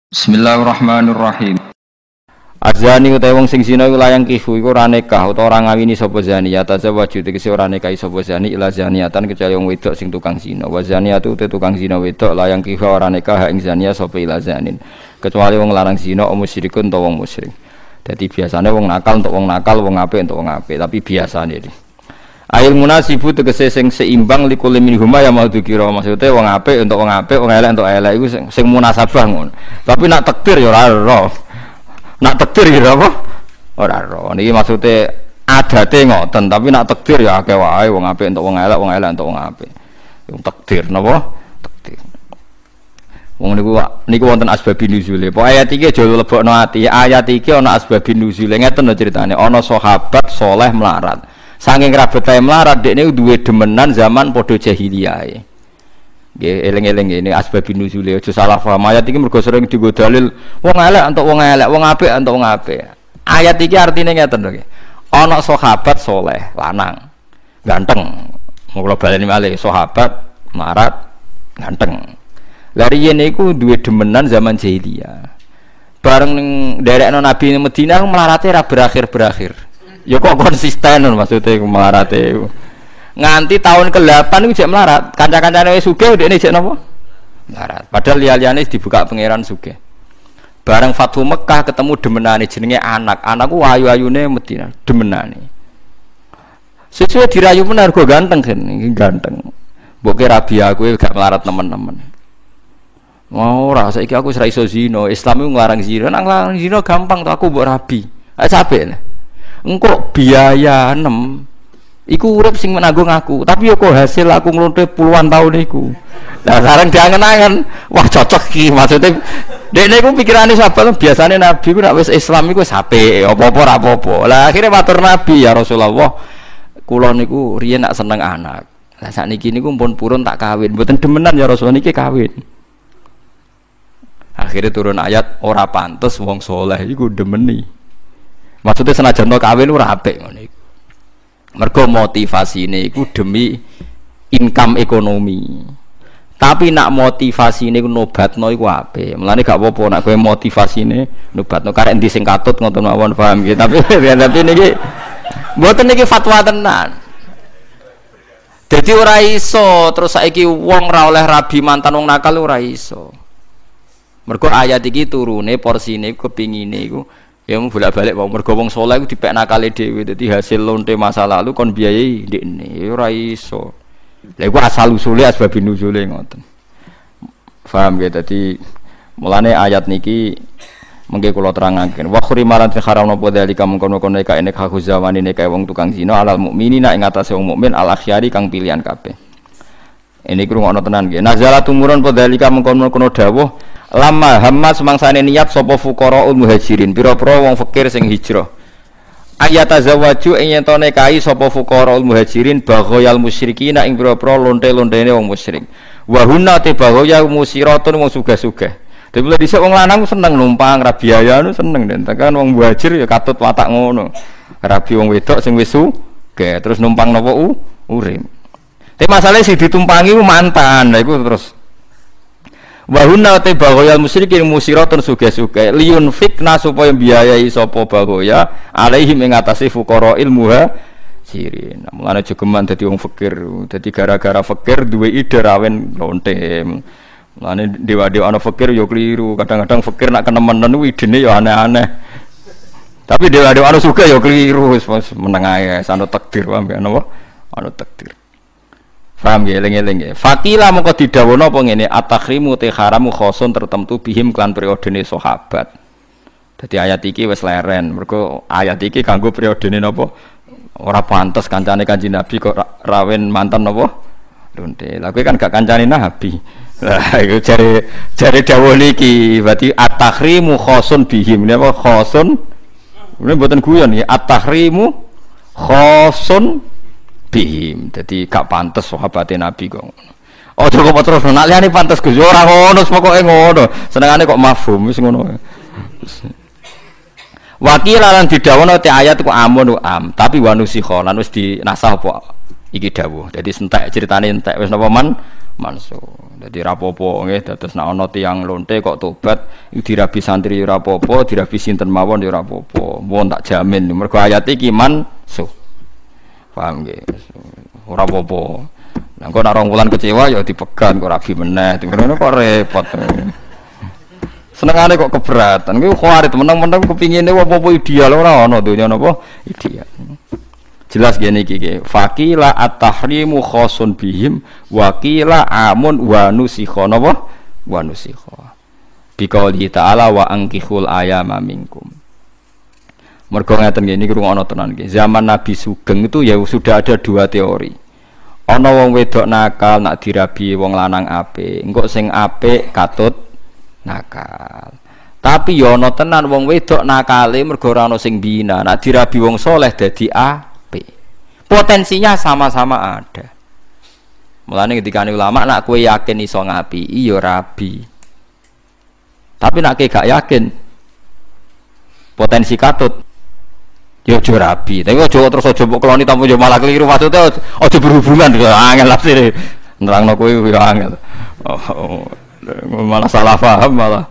Bismillahirrahmanirrahim. Azani utawa wong sing zina iku layang kihu iku ora nikah utawa ora ngawini sapa zani ya tazawwaju tegese ora nikahi sapa zani ila zaniatan kecuali wong wedok sing tukang zina wa zaniatu te tukang zina wedok layang kihu ora nikah ing zania sapa ila zanin kecuali wong larang zina o musyrikun utawa wong musyrik. Dadi biasane wong nakal untuk wong nakal, wong apik untuk wong apik, tapi biasane iki ail munasibu tegese sing seimbang likul minhuma ya mau dikira maksudnya wong apik untuk wong apik, wong elek untuk elek iku sing munasabah ngono. Tapi nak takdir ya ora ero. Nak takdir ya apa? Ora ero. Niki maksude adate ngoten, tapi nak takdir ya akeh wae wong apik untuk wong elek untuk wong apik. Wong takdir napa? Takdir. Wong niku wonten asbabun nuzule. Pokoke ayat iki aja lebokno ati. Ayat iki ana asbabun nuzule. Ngeten lho critane. Ana sahabat saleh melarat. Saking rabetae melarat dekne duwe demenan zaman padha jahiliyahe. Nggih, eling-eling ini asbabun nuzule aja salah paham. Ayat iki mergo sering dienggo dalil wong elek entuk wong elek, wong apik entuk wong apik. Ayat iki artine ngeten lho. Ana sahabat saleh lanang ganteng. Mau kula baleni malih sahabat melarat ganteng. Lah riyen iku duwe demenan zaman jahiliyah. Bareng ning derekno Nabi ning Madinah melarate ra berakhir-berakhir. Ya kok konsisten maksudnya melarate nganti tahun ke-8 iku jek melarat. Kanca-kancane wis sugih ndekne jek napa? Melarat. Padahal liya-liyane dibuka pangeran sugih. Bareng Fathu Mekah ketemu demenane jenenge anak. Anakku ayu-ayune Madinah, demenane. Sesuai dirayu menar go ganteng kan, ganteng. Mbok ki rabi aku gak melarat temen-temen. Mau ora saiki aku wis ra iso zina. Islam iku nglarang zina. Nang nglarang zina gampang to aku mbok rabi. Ae capek. Engkau biaya 6 iku urip sing menanggung aku tapi yo kok hasil aku nglonte puluhan tahun iku. Nah sekarang diangen-angen wah cocok iki maksudnya dekne iku pikirane sahabat biasane Nabi ku nek wis Islam iku wis apik apa-apa ora apa-apa. Lah akhire matur Nabi ya Rasulullah kula niku riyen nak seneng anak. Lah sakniki niku pun purun tak kawin mboten demenan ya Rasul niki kawin. Akhirnya turun ayat ora pantes wong saleh iku demeni. Maksudnya senajan to kawin ora apik ngono iku. Mergo motivasine iku demi income ekonomi. Tapi nak motivasine iku nobatno iku apik. Mulane gak apa-apa nak kowe motivasine nobatno karek endi sing katut ngoten mawon paham nggih. Tapi niki mboten niki fatwa tenan. Dadi ora iso terus saiki wong ra oleh rabi mantan wong nakal ora iso. Mergo ayat iki turune porsine kepingine iku ya bolak-balik wong mergo wong saleh iku dipek nakale dhewe dadi hasil lonte masa lalu kon biayai ndekne ora iso. Lha iku asal usule asbabun nuzule ngoten. Paham nggih dadi mulane ayat niki mengke kula terangaken wa khurimalan haram napa dalika mengkono-kono nek enek hak zamanine kae wong tukang zina alal mukminina ing atase wong mukmin al akhyari kang pilihan kabeh. Ini krungono tenan nggih. Nazala tumurun padhalika mengkono-kono dawuh lama hamma semangsane niat sapa fuqaraul muhajirin pira-pira wong fakir sing hijrah. Ayatazawwaju ing yen to nikahi sapa fuqaraul muhajirin baghayal musyrikin ing pira-pira lonte-lontene wong musyrik. Wa hunna te baghaya musiratun wong sugih-sugih. Dadi mulai dhisik wong lanang seneng numpang ra biaya nu seneng den tekan wong muhajir ya katut watak ngono. Rabi wong wedok sing wis sugih terus numpang napa urip. Tapi masalahnya sing ditumpangi mantan, lha iku terus wa hunna te baghayal musyrikin musiratun sugih-sugih liun fikna supaya biayai sapa baghaya alaihim ing atase fuqara muhajirin. Mulane jogeman dadi wong fakir. Dadi gara-gara fakir duwe ide rawen lonte. Mulane dewa-dewa ana fakir ya kliru. Kadang-kadang fakir nak kenemenen kuwi idene ya aneh-aneh. Tapi dewa-dewa ana sugih ya kliru wis meneng ae sanut takdir wae napa? Ana takdir. Paham ya eling-eling ya. Fakila mongko didhawuhna apa ngene at-takhrimu te haramu khosun tertentu bihim klan periodene sahabat. Dadi ayat iki wis leren. Mergo ayat iki kanggo periodene napa? Ora pantes kancane Kanjeng Nabi kok rawen mantan napa? Lonte. Lah kowe kan gak kancane Nabi. Lah iku jare dawuh niki berarti at-takhrimu khosun bihim. Napa khosun? Ini mboten guyon ya at-takhrimu khosun bihim, jadi gak pantes sahabate Nabi kok. Oh kok terus nak liyane pantes Gus ora ngono, pokoke ngono. Senengane kok mafhum wis ngono. Wakil lan didhawuhna te ayat kok amun tapi wanusikha lan wis dinasah apa iki dawuh. Dadi entek critane entek wis napa man mansuh. Dadi rapopo nggih dados nek ana tiyang lonte kok tobat iku dirabi santri ya rapopo, dirabi sinten mawon ya rapopo. Mun tak jamin mergo ayat iki mansuh. Paham nggih? Ora apa-apa. Lah kok nek rong wulan kecewa ya dipegat kok rabi meneh. Ngono kok repot. Senengane kok keberatan. Kuwi khawarit meneng-meneng kepingine apa-apa ideal ora ana donya napa ideal. Jelas gini iki. Faqila at-tahrimu khosun bihim wa qila amun wa nusikha napa? Wa nusikha. Biqauli ta'ala wa ankihul ayama minkum. Mergo ngeten nggih niki rungono tenan nggih. Zaman Nabi Sugeng itu ya sudah ada dua teori. Ana wong wedok nakal nak dirabi wong lanang apik. Engko sing apik katut nakal. Tapi ya ana tenan wong wedok nakale mergo ora ana sing bina. Nak dirabi wong soleh dadi apik. Potensinya sama-sama ada. Mulane ketika ulama nak kowe yakin iso ngapi, iya rabi. Tapi nak kowe gak yakin potensi katut ya aja rabi. Tapi aja terus aja mbok keloni tanpa yo malah keliru maksudnya aja berhubungan angel asline. Nerangno kowe yo angel. Malah salah paham malah